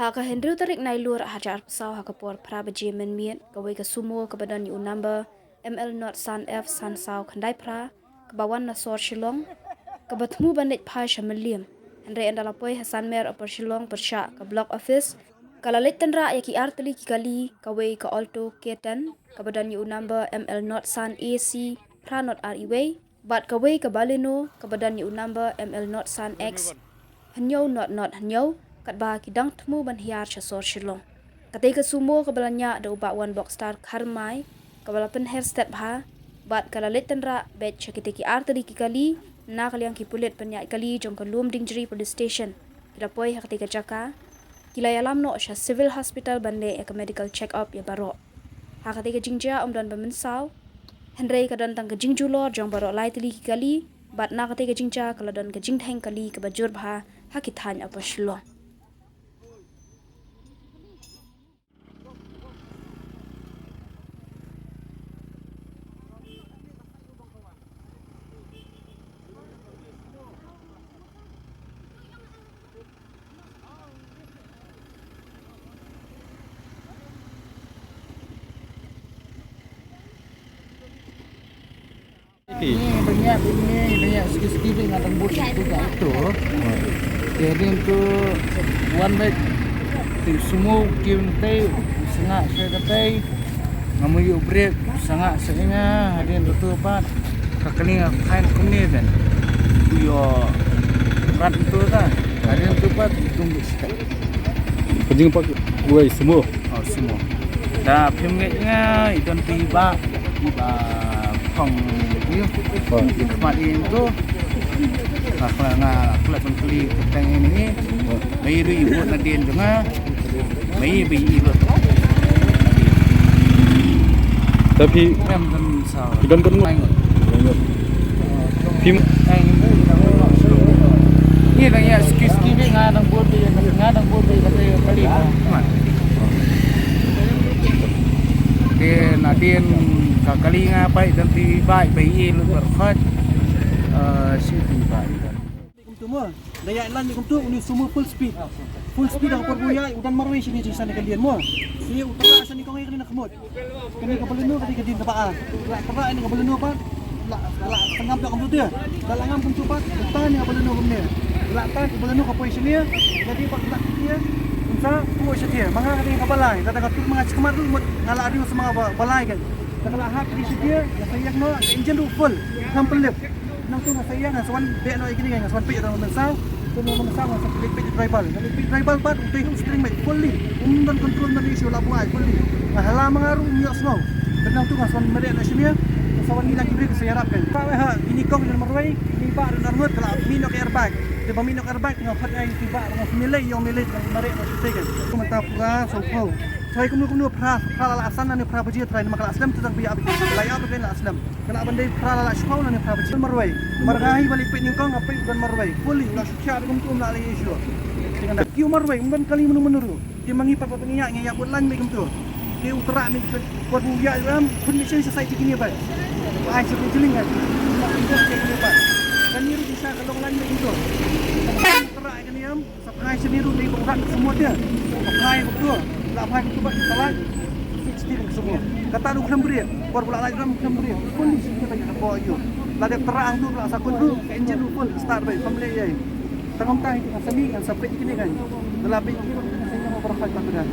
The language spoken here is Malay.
Haka Hendru tarik nailur hajar pesau haka por prabaji menmiet kawai ke sumo ke badan yu number ML not san F san sau kandai pra ke bawan na sor Shillong ke batmu bandit pa shamelium Henry andalapoi Hasan Mer apar Shillong persya ke block office kalalit tenra ya ki arteli ki kali kawai ke alto ketan ke badan yu number ML not san AC pra not RE bat kawai ke baleno ke badan yu number ML not san X Hanyau not hanyau kat ba kidang temu ban hiar sor Shillong. Ketika sumo kebalanya ada ubah one box star karmai kebala pen hair step ha bat kala letten ra bet chakiteki arteri ki kali na kali yang kipulet penyak kali jong kalum dingjeri police station. Kira poi hak ketika jaka kila yalam no sha civil hospital bande ek medical check up ya baro. Hak ketika jingja dan bemensau Henry kadan tang kejing julor jong baro lai teli ki kali bat na ketika jingja kala dan kejing theng kali ke bajur bha hakithan apa Shillong. Banyak sikit-sikit dengan lembut itu kat itu. Jadi untuk one bag semua kim teh sangat saya kata ngamu yuk break sangat sebenarnya hari itu apa kakaknya kain kuning kan. Yo berat itu kan. Hari itu apa tunggu sikit. Kejing pak gue semua. Oh semua. Dah pemiknya itu tiba phong ini tempat itu aku nak beli tentang ini bayi ibu nadien juga bayi ibu Tapi memang salah dan ketemu Pim ini tanya ski ngadang bodi kata kali dia nadien kali ngapai dan tiba bayi lu berfat si tiba semua daya lan ni kumtu ni semua full speed ang perbuya udan marway sini di sana kalian mo si utara sini kau ngai nak kemud kini kabelenu kali kedin tapaan la kaba ini kabelenu apa la tengah blok kumtu dia dalangan kumtu pat utan ni kabelenu kumne la tan kabelenu ka poin sini jadi pak nak dia unsa tu dia manga kali kabalai datang katuk manga cekamar tu ngala ariu semua balai kan kalau hak di sini ya sayang no engine tu full complete nang tu sayang aswan be no ikini kan aswan pe dalam mensau tu no mensau aswan pe driver pat untuk steering baik fully dan control dan issue la buai fully hala mangaru nyok snow dan tu aswan mere na sini aswan ni lagi break saya harapkan pa ha ini kong dan marwai ni pa dan armut kalau minok airbag di minok airbag tengok pat ai tiba dengan milai yang milai dan mere na sini kan tu mentap pula so saya kumnu pra la asana ni pra baji trai makala aslam tu biya layak ben aslam kena bandai pra la shau ni pra baji marwai margahi balik pe ni kong apa dan marwai fully la syar kumtu na le isu dengan kiu marwai umban kali menuru dia mangi pa pengiyak ngaya bulan me kumtu dia utara ni buat buya ram pun mission society kini ba ai se jeling kan ini ba kan ni bisa kalau lan me kumtu utara kan ni am supply sendiri ni bukan semua dia supply kumtu la phai tu ba salah steering semua kata lu kena beri baru pula lagi kena beri kondisi kita banyak bawa you la dia terang tu la sakun tu engine tu full start baik family ye tengok tang itu seni yang sampai kini kan dalam ini saya mau berkhidmat dah